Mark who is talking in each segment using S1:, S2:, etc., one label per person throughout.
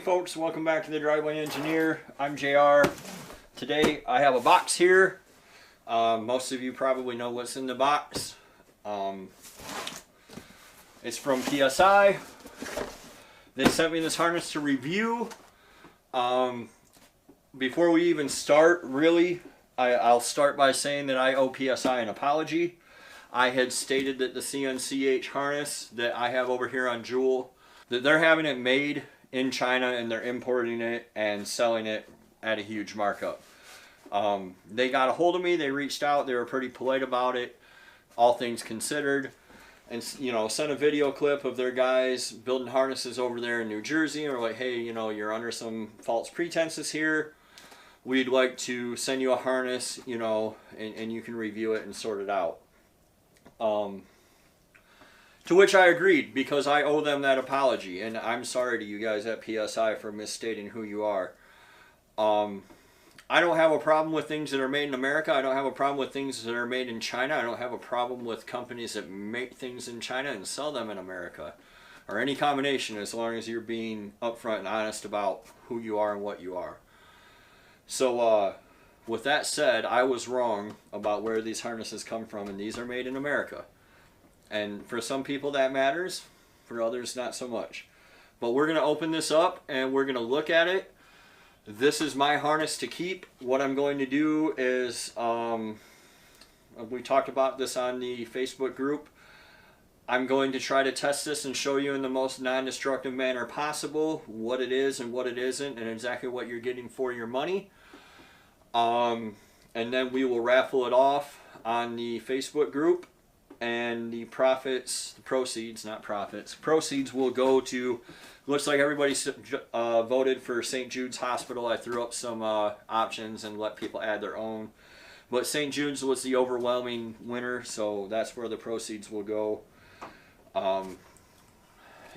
S1: folks, welcome back to the Driveway Engineer. I'm JR. Today I have a box here. Most of you probably know what's in the box. It's from PSI. They sent me this harness to review. Before we even start, really, I'll start by saying that I owe PSI an apology. I had stated that the CNCH harness that I have over here on Jewel, that they're having it made in China and they're importing it and selling it at a huge markup. They got a hold of me, they reached out, they were pretty polite about it, all things considered, and sent a video clip of their guys building harnesses over there in New Jersey, and were like, hey, you're under some false pretenses here. We'd like to send you a harness, and you can review it and sort it out. To which I agreed, because I owe them that apology, and I'm sorry to you guys at PSI for misstating who you are. I don't have a problem with things that are made in America. I don't have a problem with things that are made in China. I don't have a problem with companies that make things in China and sell them in America, or any combination, as long as you're being upfront and honest about who you are and what you are. So with that said, I was wrong about where these harnesses come from, and these are made in America. And for some people that matters, for others not so much. But we're going to open this up and we're going to look at it. This is my harness to keep. What I'm going to do is, we talked about this on the Facebook group. I'm going to try to test this and show you in the most non-destructive manner possible what it is and what it isn't, and exactly what you're getting for your money. And then we will raffle it off on the Facebook group. And the proceeds will go to, looks like everybody voted for St Judes Hospital. I threw up some options and let people add their own. But St Judes was the overwhelming winner, so that's where the proceeds will go.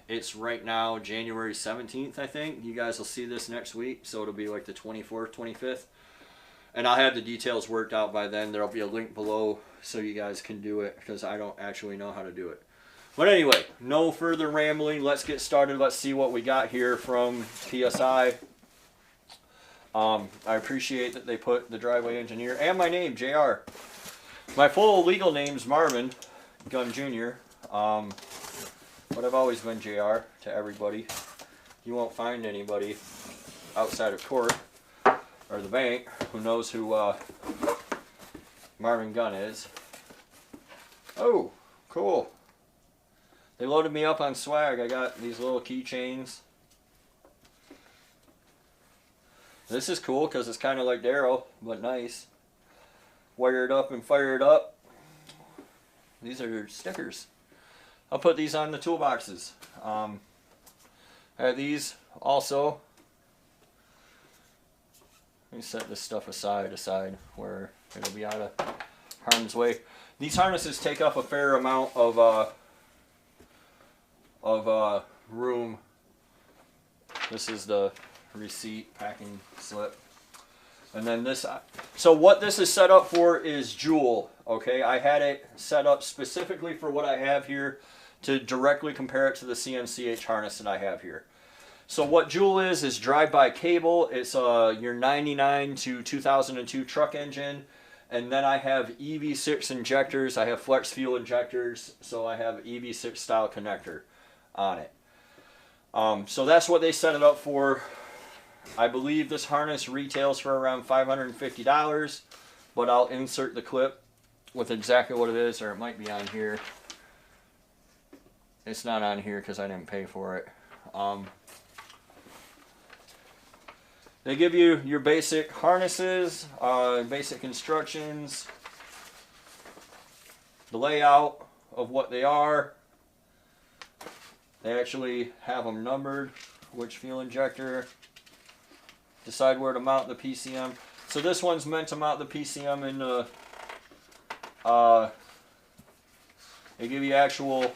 S1: It's right now January 17th, I think. You guys will see this next week, so it'll be like the 24th, 25th. And I'll have the details worked out by then. There'll be a link below so you guys can do it, because I don't actually know how to do it. But anyway, no further rambling. Let's get started. Let's see what we got here from PSI. I appreciate that they put the Driveway Engineer and my name, JR. My full legal name's Marvin Gunn Jr. But I've always been JR to everybody. You won't find anybody outside of court or the bank who knows who Marvin Gunn is. Oh, cool. They loaded me up on swag. I got these little keychains. This is cool because it's kind of like Darrow, but nice. Wire it up and fire it up. These are stickers. I'll put these on the toolboxes. I have these also. Let me set this stuff aside where it'll be out of harm's way. These harnesses take up a fair amount of room. This is the receipt packing slip. And then this, so what this is set up for is Jewel, okay? I had it set up specifically for what I have here to directly compare it to the CNCH harness that I have here. So what Jewel is drive-by cable. It's your 99 to 2002 truck engine. And then I have EV6 injectors. I have flex fuel injectors. So I have EV6 style connector on it. So that's what they set it up for. I believe this harness retails for around $550. But I'll insert the clip with exactly what it is. Or it might be on here. It's not on here because I didn't pay for it. They give you your basic harnesses, basic instructions, the layout of what they are. They actually have them numbered, which fuel injector, decide where to mount the PCM. So this one's meant to mount the PCM in the, they give you actual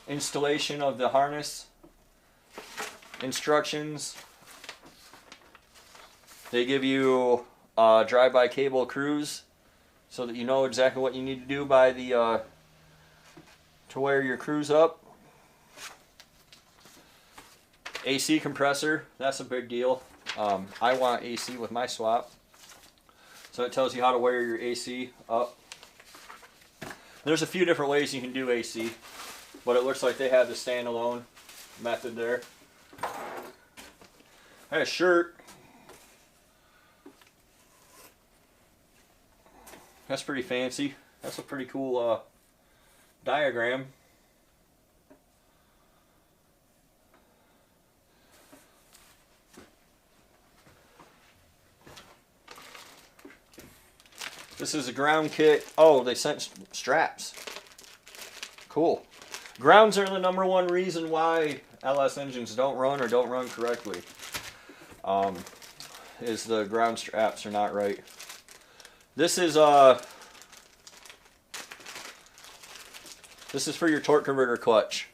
S1: installation of the harness instructions. They give you drive-by cable cruise so that you know exactly what you need to do by the to wire your cruise up. AC compressor, that's a big deal. I want AC with my swap. So it tells you how to wire your AC up. There's a few different ways you can do AC, but it looks like they have the standalone method there. I had a shirt. That's pretty fancy. That's a pretty cool diagram. This is a ground kit. Oh, they sent straps. Cool. Grounds are the #1 reason why LS engines don't run or don't run correctly. Is the ground straps are not right. This is for your torque converter clutch.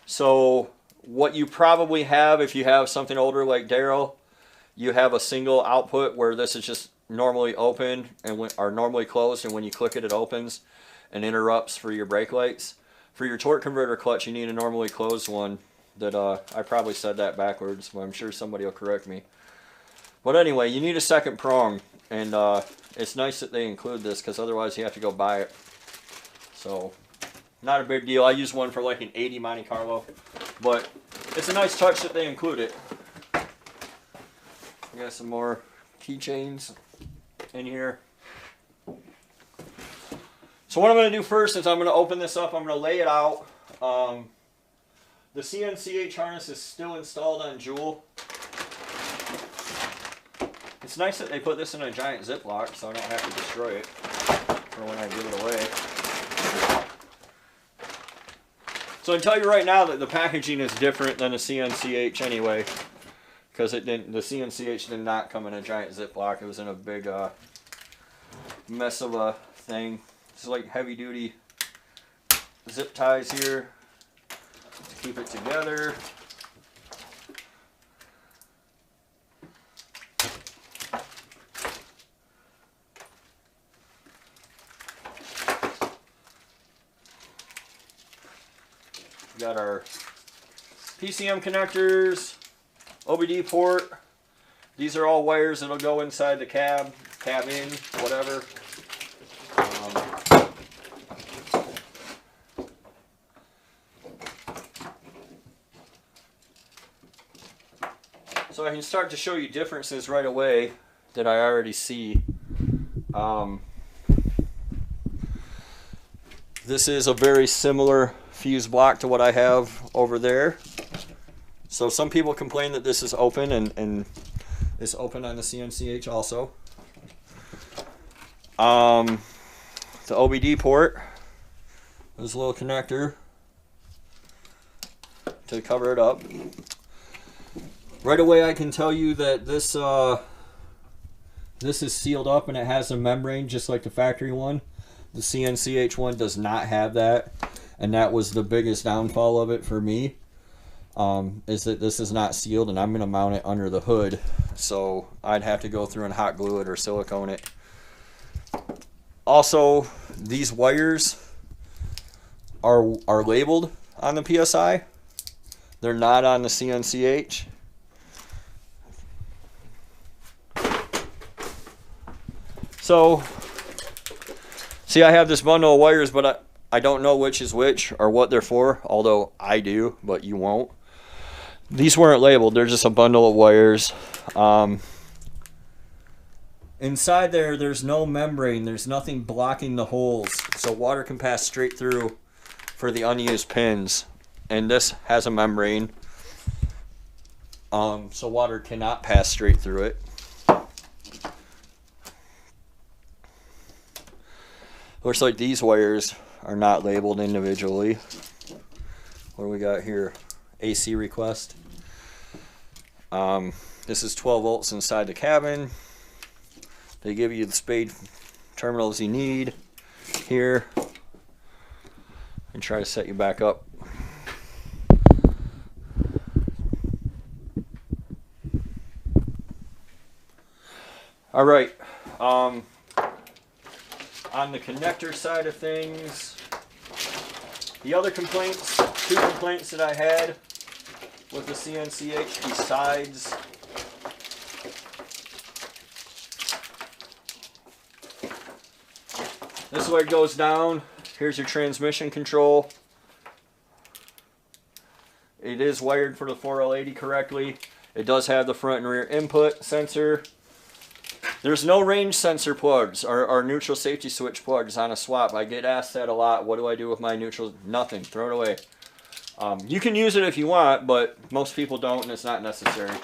S1: So what you probably have if you have something older like Daryl, you have a single output where this is just normally open and are normally closed, and when you click it, it opens and interrupts for your brake lights. For your torque converter clutch, you need a normally closed one. That I probably said that backwards, but I'm sure somebody will correct me. But anyway, you need a second prong, and it's nice that they include this because otherwise you have to go buy it. So not a big deal. I use one for like an 80 Monte Carlo, but it's a nice touch that they include it. We got some more keychains in here. So what I'm going to do first is I'm going to open this up. I'm going to lay it out. The CNCH harness is still installed on Joule. It's nice that they put this in a giant Ziploc so I don't have to destroy it for when I give it away. So I can tell you right now that the packaging is different than the CNCH anyway, because the CNCH did not come in a giant Ziploc. It was in a big mess of a thing. It's like heavy duty zip ties here to keep it together. We got our PCM connectors, OBD port. These are all wires that'll go inside the cab in, whatever. So I can start to show you differences right away that I already see. This is a very similar fuse block to what I have over there. So some people complain that this is open, and it's open on the CNCH also. The OBD port, there's a little connector to cover it up. Right away I can tell you that this is sealed up and it has a membrane just like the factory one. The CNCH one does not have that, and that was the biggest downfall of it for me, is that this is not sealed, and I'm going to mount it under the hood, so I'd have to go through and hot glue it or silicone it. Also, these wires are labeled on the PSI. They're not on the CNCH. So, see, I have this bundle of wires, but I don't know which is which or what they're for, although I do, but you won't. These weren't labeled. They're just a bundle of wires. Inside there's no membrane. There's nothing blocking the holes, so water can pass straight through for the unused pins. And this has a membrane, so water cannot pass straight through it. Looks like these wires are not labeled individually. What do we got here? AC request. This is 12 volts inside the cabin. They give you the spade terminals you need here. And try to set you back up. All right. On the connector side of things, the other complaints, two complaints that I had with the CNCH besides this way it goes down. Here's your transmission control. It is wired for the 4L80 correctly. It does have the front and rear input sensor. There's no range sensor plugs or neutral safety switch plugs on a swap. I get asked that a lot. What do I do with my neutral? Nothing. Throw it away. You can use it if you want, but most people don't, and it's not necessary.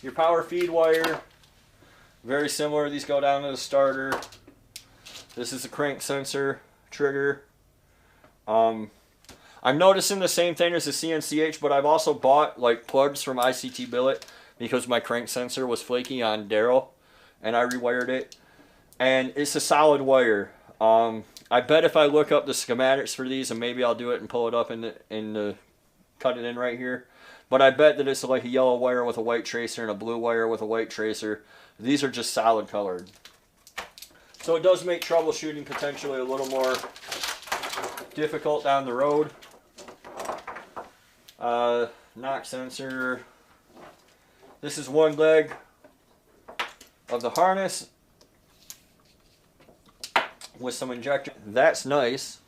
S1: Your power feed wire, very similar. These go down to the starter. This is a crank sensor trigger. I'm noticing the same thing as the CNCH, but I've also bought like plugs from ICT Billet because my crank sensor was flaky on Darrell, and I rewired it. And it's a solid wire. I bet if I look up the schematics for these, and maybe I'll do it and pull it up in cut it in right here. But I bet that it's like a yellow wire with a white tracer and a blue wire with a white tracer. These are just solid colored. So it does make troubleshooting potentially a little more difficult down the road. Knock sensor. This is one leg of the harness with some injector. That's nice.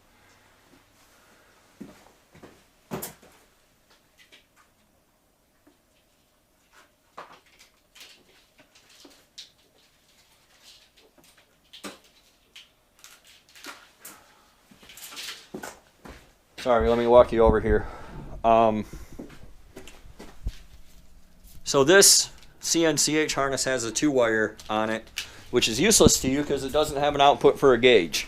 S1: Sorry, let me walk you over here. So this CNCH harness has a 2-wire on it, which is useless to you because it doesn't have an output for a gauge.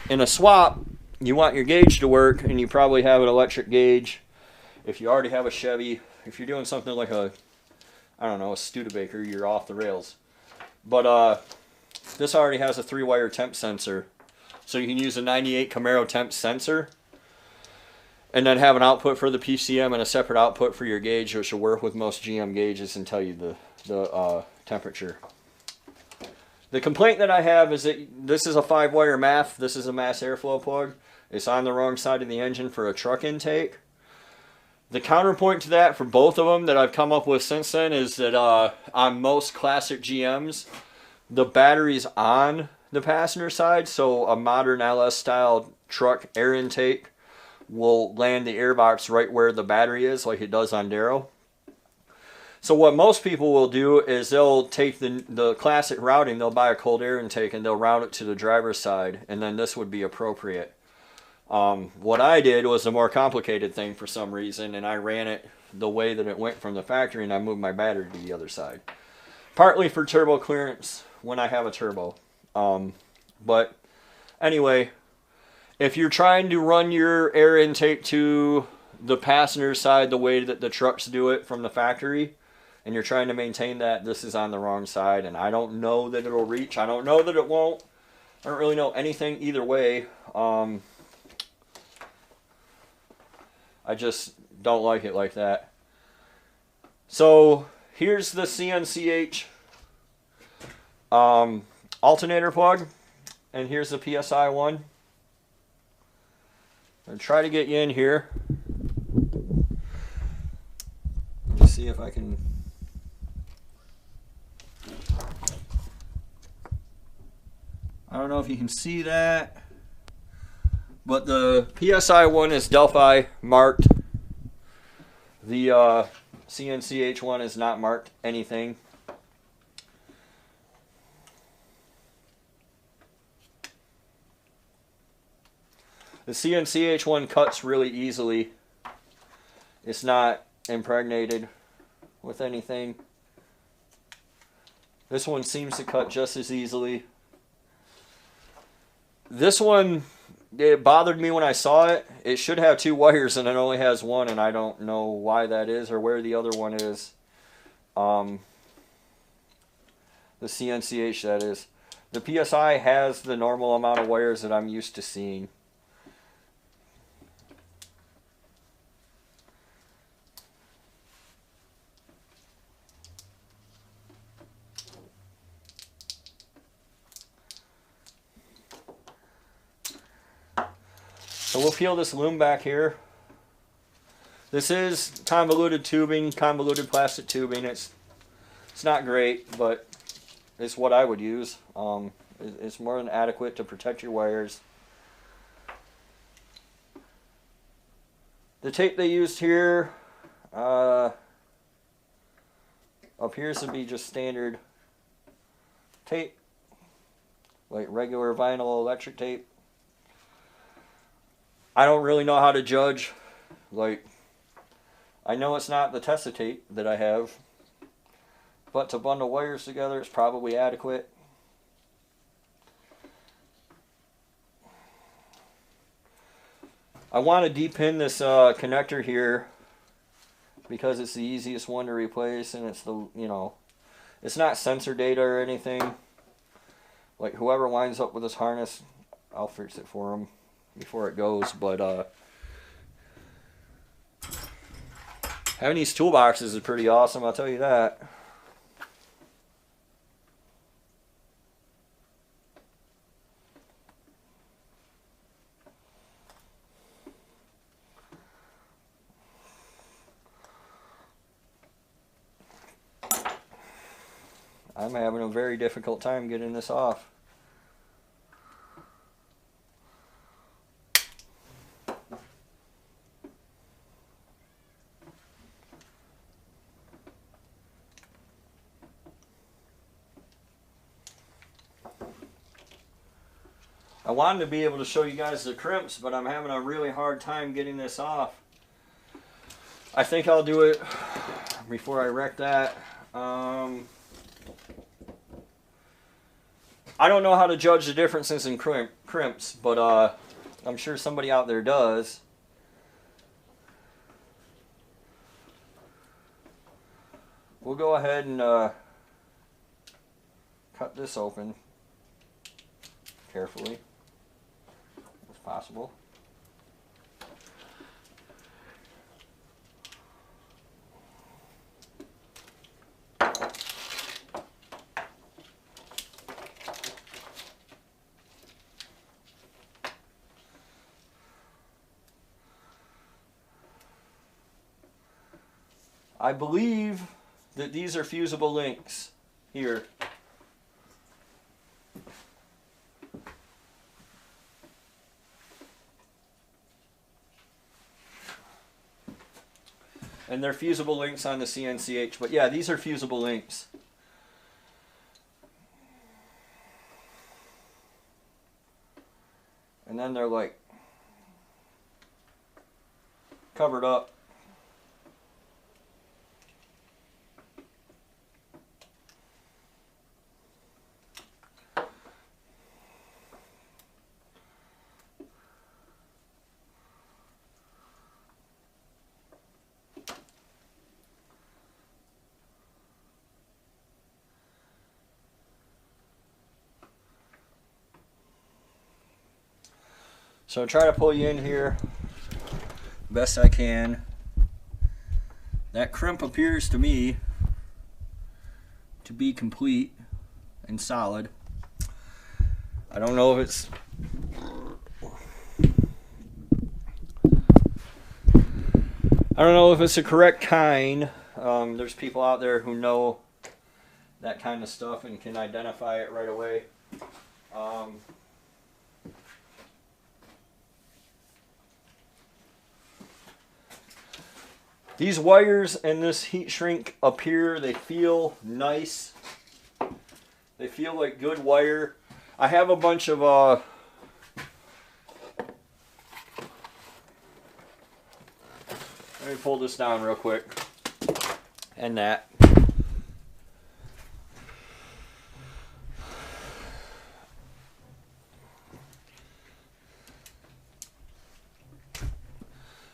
S1: In a swap, you want your gauge to work, and you probably have an electric gauge. If you already have a Chevy, if you're doing something like a, I don't know, a Studebaker, you're off the rails. But this already has a 3-wire temp sensor. So you can use a 98 Camaro temp sensor and then have an output for the PCM and a separate output for your gauge, which will work with most GM gauges and tell you the temperature. The complaint that I have is that this is a 5-wire MAF. This is a mass airflow plug. It's on the wrong side of the engine for a truck intake. The counterpoint to that for both of them that I've come up with since then is that on most classic GMs, the battery's on the passenger side, so a modern LS style truck air intake will land the airbox right where the battery is, like it does on Darrow. So what most people will do is they'll take the classic routing, they'll buy a cold air intake and they'll route it to the driver's side, and then this would be appropriate. What I did was a more complicated thing for some reason, and I ran it the way that it went from the factory, and I moved my battery to the other side. Partly for turbo clearance when I have a turbo. But anyway, if you're trying to run your air intake to the passenger side the way that the trucks do it from the factory, and you're trying to maintain that, this is on the wrong side, and I don't know that it'll reach. I don't know that it won't. I don't really know anything either way. I just don't like it like that. So here's the CNCH alternator plug, and here's the PSI one. I'll try to get you in here. Let's see if I can. I don't know if you can see that, but the PSI one is Delphi marked. The CNCH one is not marked anything. The CNCH one cuts really easily. It's not impregnated with anything. This one seems to cut just as easily. This one, it bothered me when I saw it. It should have 2 wires and it only has 1, and I don't know why that is or where the other one is. The CNCH, that is. The PSI has the normal amount of wires that I'm used to seeing. So we'll peel this loom back here. This is convoluted tubing, convoluted plastic tubing. It's not great, but it's what I would use. It's more than adequate to protect your wires. The tape they used here appears to be just standard tape, like regular vinyl electric tape. I don't really know how to judge. Like, I know it's not the Tessa tape that I have, but to bundle wires together, it's probably adequate. I want to de-pin this connector here because it's the easiest one to replace, and it's the, you know, it's not sensor data or anything. Like, whoever winds up with this harness, I'll fix it for them before it goes. But having these toolboxes is pretty awesome, I'll tell you that. I'm having a very difficult time getting this off. I wanted to be able to show you guys the crimps, but I'm having a really hard time getting this off. I think I'll do it before I wreck that. I don't know how to judge the differences in crimps, but I'm sure somebody out there does. We'll go ahead and cut this open carefully as possible. I believe that these are fusible links here. And they're fusible links on the CNCH. But yeah, these are fusible links. And then they're like covered up. So try to pull you in here best I can. That crimp appears to me to be complete and solid. I don't know if it's a correct kind. There's people out there who know that kind of stuff and can identify it right away. These wires and this heat shrink up here, they feel nice. They feel like good wire. I have a bunch of let me pull this down real quick. And that.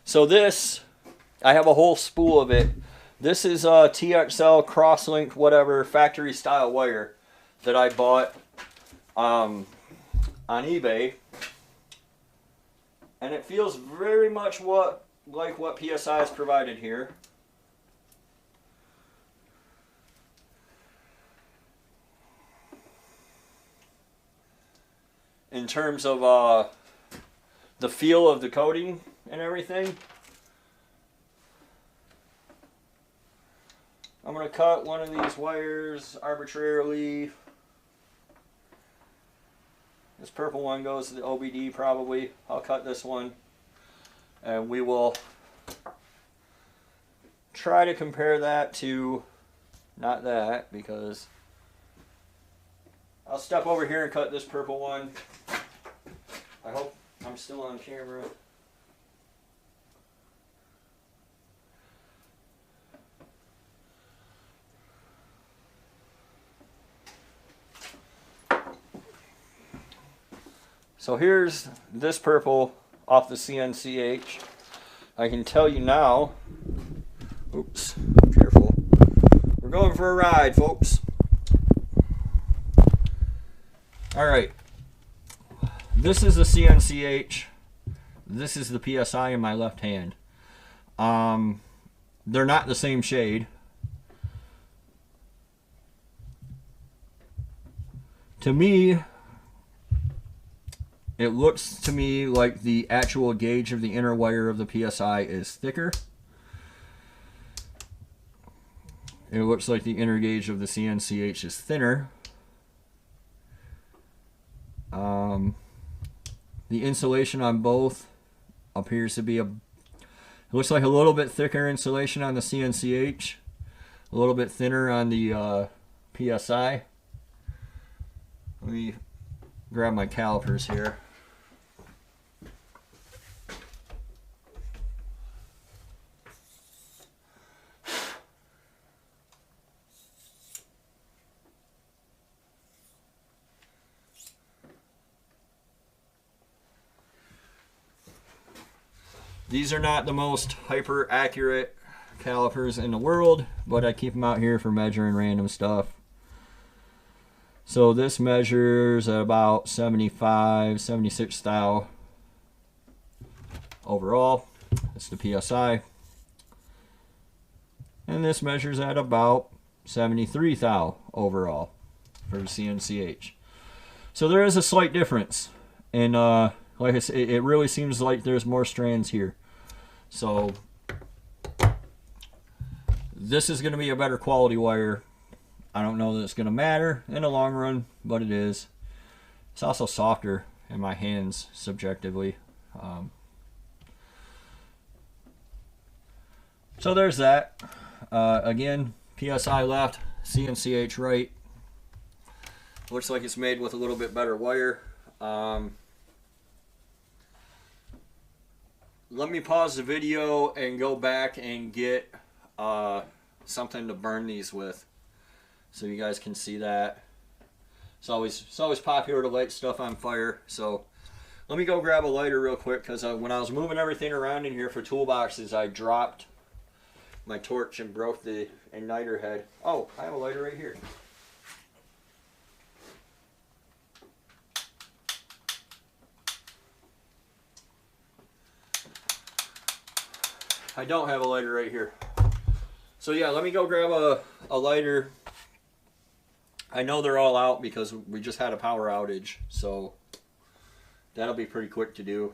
S1: So this, I have a whole spool of it. This is a TXL crosslink whatever factory style wire that I bought on eBay, and it feels very much like what PSI has provided here. In terms of the the feel of the coating and everything. I'm going to cut one of these wires arbitrarily. This purple one goes to the OBD probably. I'll cut this one. And we will try to compare that to, not that, because I'll step over here and cut this purple one. I hope I'm still on camera. So here's this purple off the CNCH. I can tell you now, oops, careful. We're going for a ride, folks. All right, this is the CNCH. This is the PSI in my left hand. They're not the same shade. To me, it looks to me like the actual gauge of the inner wire of the PSI is thicker. It looks like the inner gauge of the CNCH is thinner. The insulation on both appears to be it looks like a little bit thicker insulation on the CNCH, a little bit thinner on the PSI. Let me grab my calipers here. These are not the most hyper accurate calipers in the world, but I keep them out here for measuring random stuff. So this measures at about 75, 76 thou overall. That's the PSI. And this measures at about 73 thou overall for the CNCH. So there is a slight difference. And like I said, it really seems like there's more strands here. So this is going to be a better quality wire. I don't know that it's going to matter in the long run, but it is. It's also softer in my hands subjectively. So there's that. Again, PSI left, CNCH right. Looks like it's made with a little bit better wire. Let me pause the video and go back and get something to burn these with, so you guys can see that. It's always popular to light stuff on fire. So let me go grab a lighter real quick, because when I was moving everything around in here for toolboxes, I dropped my torch and broke the igniter head. Oh, I have a lighter right here. I don't have a lighter right here. So yeah, let me go grab a lighter. I know they're all out because we just had a power outage, so that'll be pretty quick to do,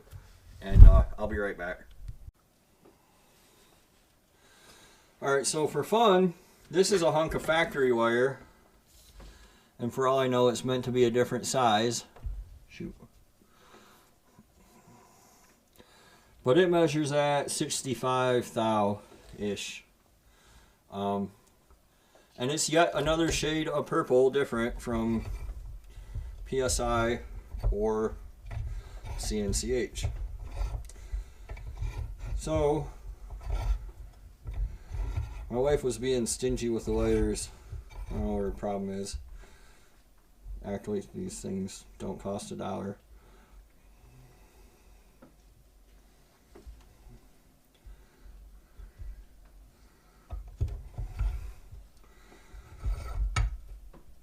S1: and I'll be right back. Alright, so for fun, this is a hunk of factory wire, and for all I know it's meant to be a different size. Shoot. But it measures at 65 thou-ish. And it's yet another shade of purple different from PSI or CNCH. So, my wife was being stingy with the lighters. I don't know what her problem is. Actually, these things don't cost $1.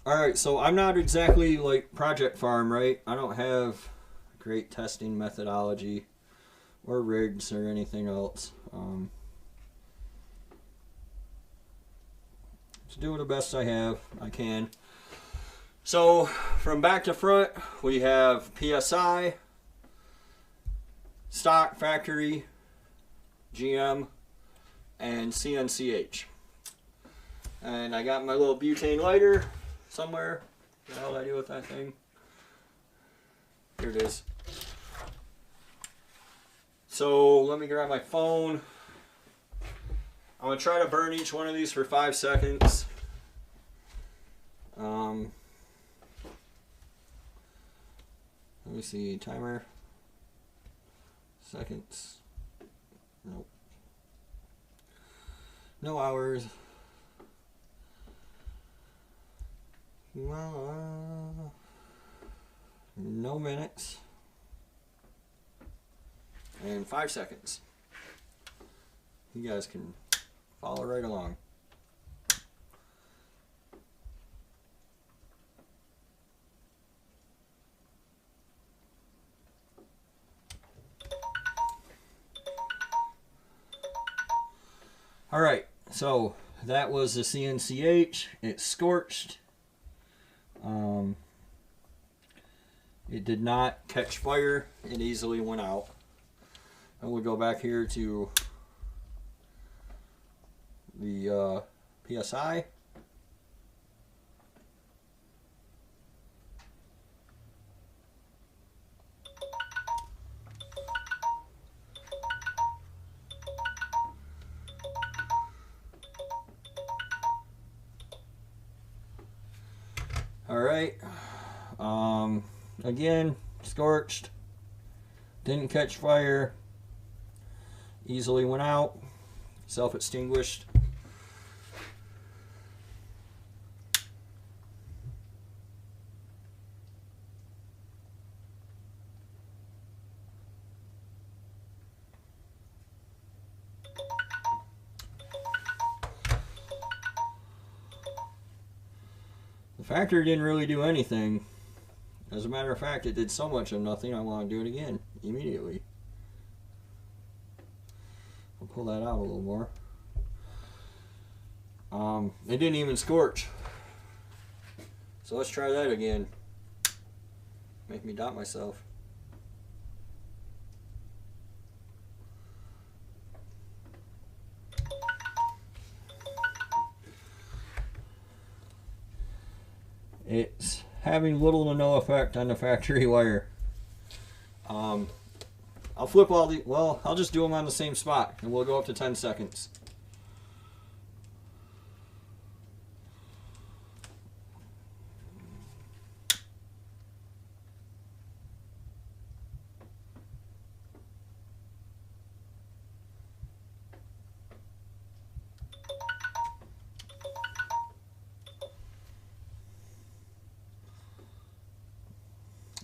S1: Alright, so I'm not exactly like Project Farm, right? I don't have great testing methodology or rigs or anything else. Just doing the best I can. So from back to front, we have PSI, stock, factory, GM, and CNCH. And I got my little butane lighter somewhere. What the hell did I do with that thing? Here it is. So let me grab my phone. I'm going to try to burn each one of these for 5 seconds. Let me see, timer. Seconds. Nope. No hours. No minutes. And 5 seconds. You guys can follow right along. All right, so that was the CNCH. It scorched. It did not catch fire. It easily went out. And we'll go back here to the PSI. All right. Again, scorched. Didn't catch fire. Easily went out. Self-extinguished. The factory didn't really do anything. As a matter of fact, it did so much of nothing, I want to do it again immediately. We'll pull that out a little more. It didn't even scorch. So let's try that again. Make me doubt myself. It's having little to no effect on the factory wire. I'll flip all the, well, I'll just do them on the same spot and we'll go up to 10 seconds.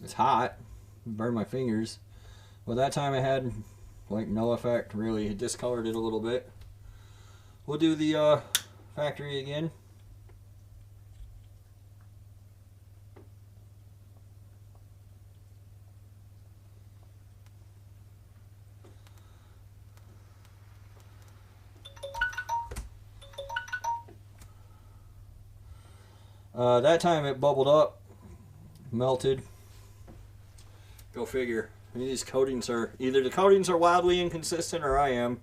S1: It's hot, burned my fingers. Well, that time it had like no effect really. It discolored it a little bit. We'll do the factory again. That time it bubbled up, melted. Go figure. I mean, these coatings are, either the coatings are wildly inconsistent or I am.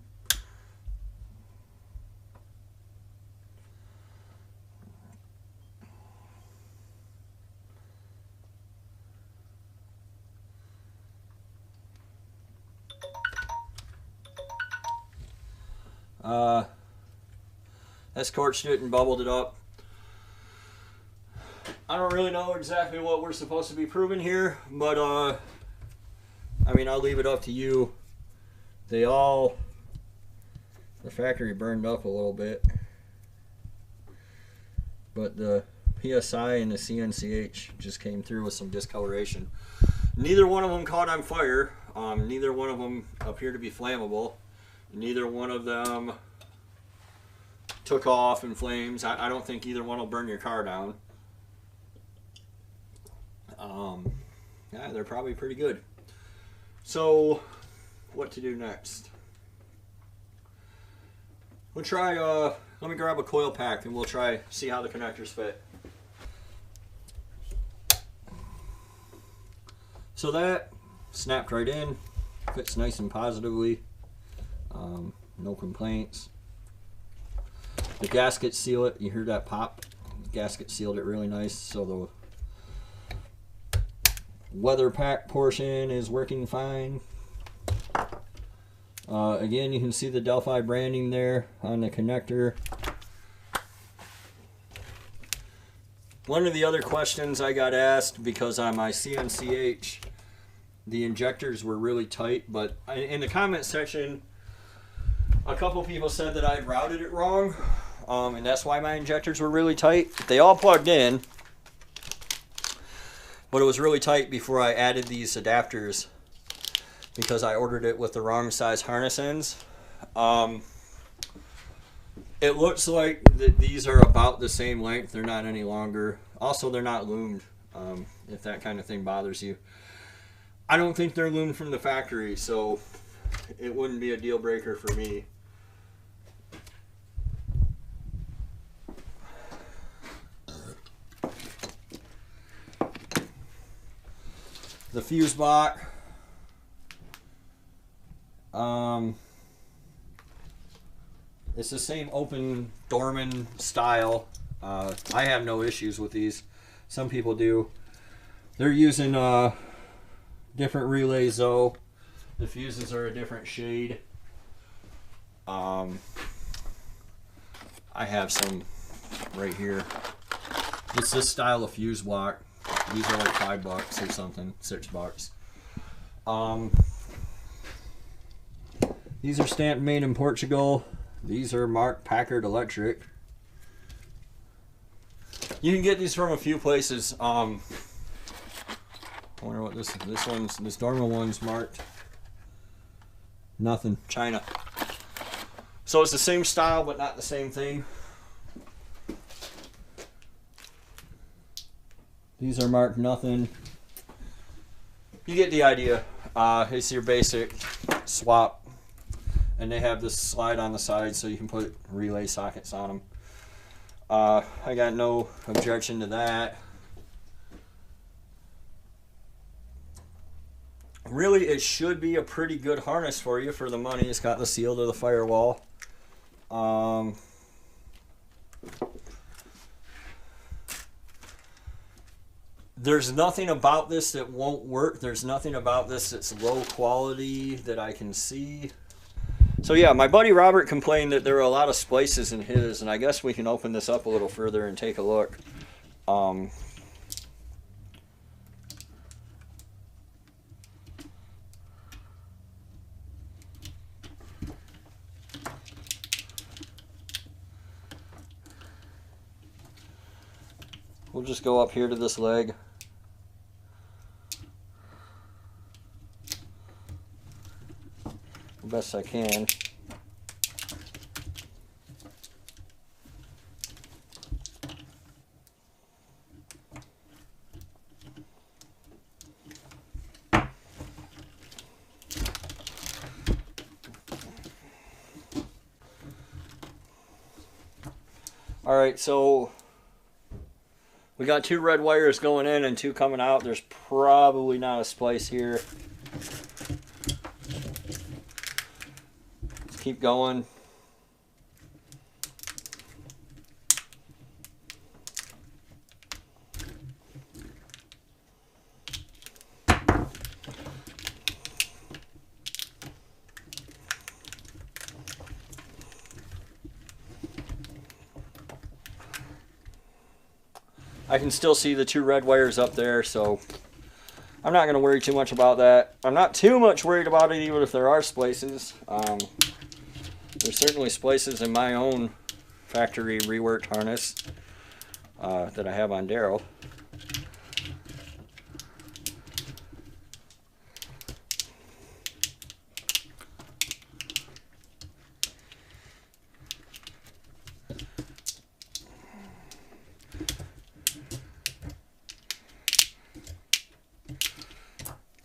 S1: That scorched it and bubbled it up. I don't really know exactly what we're supposed to be proving here, but I mean, I'll leave it up to you. The factory burned up a little bit, but the PSI and the CNCH just came through with some discoloration. Neither one of them caught on fire. Neither one of them appear to be flammable. Neither one of them took off in flames. I don't think either one will burn your car down. Yeah, they're probably pretty good. So, what to do next? We'll try, let me grab a coil pack and we'll try, see how the connectors fit. So that snapped right in. Fits nice and positively. No complaints. The gasket seal it. You hear that pop? The gasket sealed it really nice. So the weather pack portion is working fine. Again, you can see the Delphi branding there on the connector. One of the other questions I got asked, because on my CNCH, the injectors were really tight, but in the comment section, a couple people said that I had routed it wrong, and that's why my injectors were really tight. They all plugged in, but it was really tight before I added these adapters, because I ordered it with the wrong size harness ends. It looks like that these are about the same length. They're not any longer. Also, they're not loomed, if that kind of thing bothers you. I don't think they're loomed from the factory, so it wouldn't be a deal breaker for me. The fuse block. It's the same open Dorman style. I have no issues with these. Some people do. They're using different relays though. The fuses are a different shade. I have some right here. It's this style of fuse block. These are like $5 or something, $6. These are stamped made in Portugal. These are marked Packard Electric. You can get these from a few places. I wonder what this Dorman one's marked. Nothing. China. So it's the same style, but not the same thing. These are marked nothing. You get the idea. It's your basic swap. And they have this slide on the side so you can put relay sockets on them. I got no objection to that. Really, it should be a pretty good harness for you for the money. It's got the seal to the firewall. There's nothing about this that won't work. There's nothing about this that's low quality that I can see. So yeah, my buddy Robert complained that there were a lot of splices in his, and I guess we can open this up a little further and take a look. We'll just go up here to this leg. Best I can. All right, so we got 2 red wires going in and 2 coming out. There's probably not a splice here. Keep going. I can still see the 2 red wires up there, so I'm not going to worry too much about that. I'm not too much worried about it even if there are splices. There's certainly splices in my own factory reworked harness that I have on Daryl.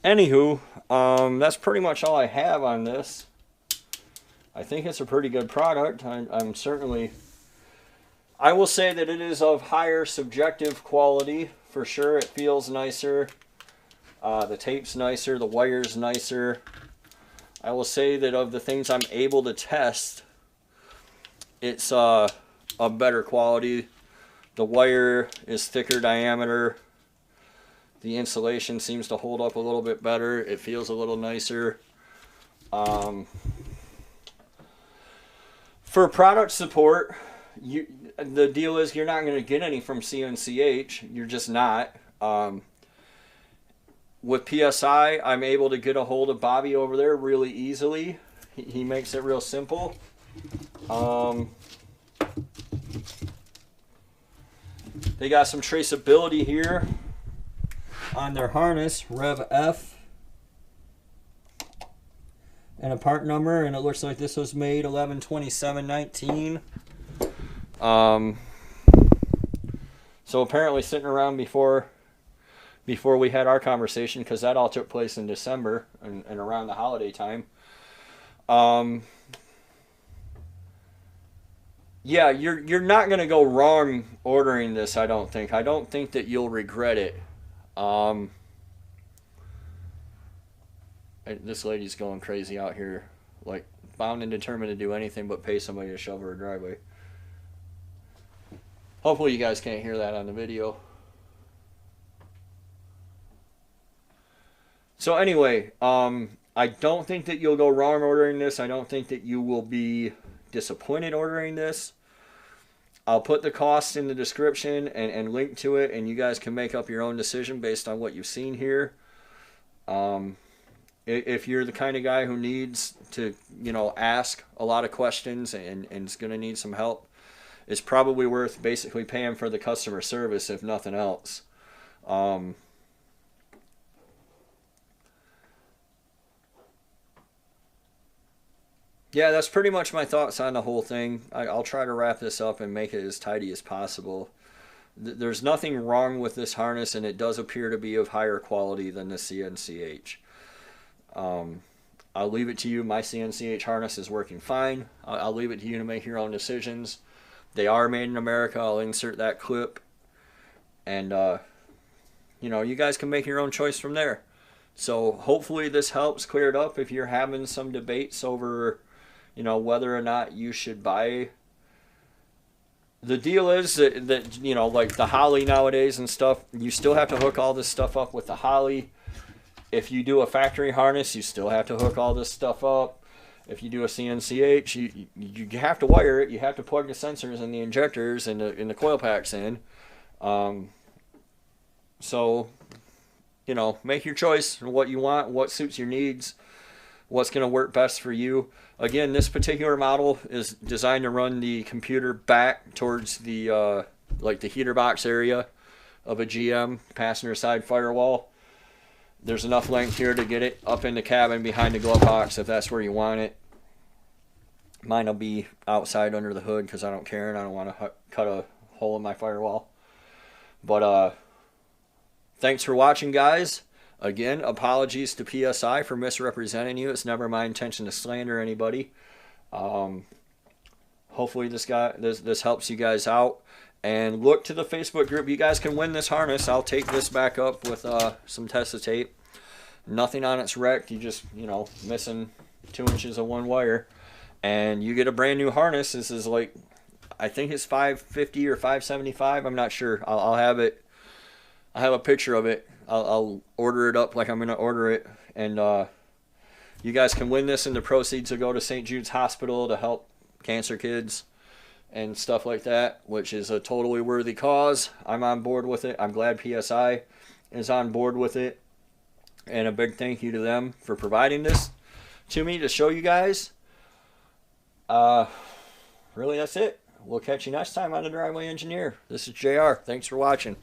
S1: Anywho, that's pretty much all I have on this. I think it's a pretty good product. I'm certainly... I will say that it is of higher subjective quality, for sure. It feels nicer. The tape's nicer. The wire's nicer. I will say that of the things I'm able to test, it's a better quality. The wire is thicker diameter. The insulation seems to hold up a little bit better. It feels a little nicer. For product support, the deal is you're not going to get any from CNCH. You're just not. With PSI, I'm able to get a hold of Bobby over there really easily. He makes it real simple. They got some traceability here on their harness, Rev F, and a part number, and it looks like this was made 11/27/19. So apparently sitting around before we had our conversation, because that all took place in December and around the holiday time. Yeah, you're not going to go wrong ordering this, I don't think. I don't think that you'll regret it. This lady's going crazy out here, like bound and determined to do anything but pay somebody to shovel her driveway. Hopefully you guys can't hear that on the video. So anyway, I don't think that you'll go wrong ordering this. I don't think that you will be disappointed ordering this. I'll put the costs in the description and link to it, and you guys can make up your own decision based on what you've seen here. If you're the kind of guy who needs to, ask a lot of questions and is going to need some help, it's probably worth basically paying for the customer service, if nothing else. Yeah, that's pretty much my thoughts on the whole thing. I'll try to wrap this up and make it as tidy as possible. There's nothing wrong with this harness, and it does appear to be of higher quality than the CNCH. I'll leave it to you. My CNCH harness is working fine. I'll leave it to you to make your own decisions. They are made in America. I'll insert that clip. And, you guys can make your own choice from there. So hopefully this helps clear it up if you're having some debates over whether or not you should buy. The deal is that like the Holley nowadays and stuff, you still have to hook all this stuff up with the Holley. If you do a factory harness, you still have to hook all this stuff up. If you do a CNCH, you have to wire it. You have to plug the sensors and the injectors and the coil packs in. So, make your choice on what you want, what suits your needs, what's going to work best for you. Again, this particular model is designed to run the computer back towards the like the heater box area of a GM passenger side firewall. There's enough length here to get it up in the cabin behind the glove box if that's where you want it. Mine will be outside under the hood because I don't care and I don't want to cut a hole in my firewall. But thanks for watching, guys. Again, apologies to PSI for misrepresenting you. It's never my intention to slander anybody. Hopefully this helps you guys out. And look to the Facebook group. You guys can win this harness. I'll take this back up with some Testa tape. Nothing on it's wrecked. You just, missing 2 inches of one wire. And you get a brand new harness. This is like, I think it's $550 or $575. I'm not sure. I'll have it. I have a picture of it. I'll order it up like I'm going to order it. And you guys can win this, and the proceeds will go to St Judes Hospital to help cancer kids and stuff like that, which is a totally worthy cause. I'm on board with it. I'm glad PSI is on board with it. And a big thank you to them for providing this to me to show you guys. Really, that's it. We'll catch you next time on The Driveway Engineer. This is JR. Thanks for watching.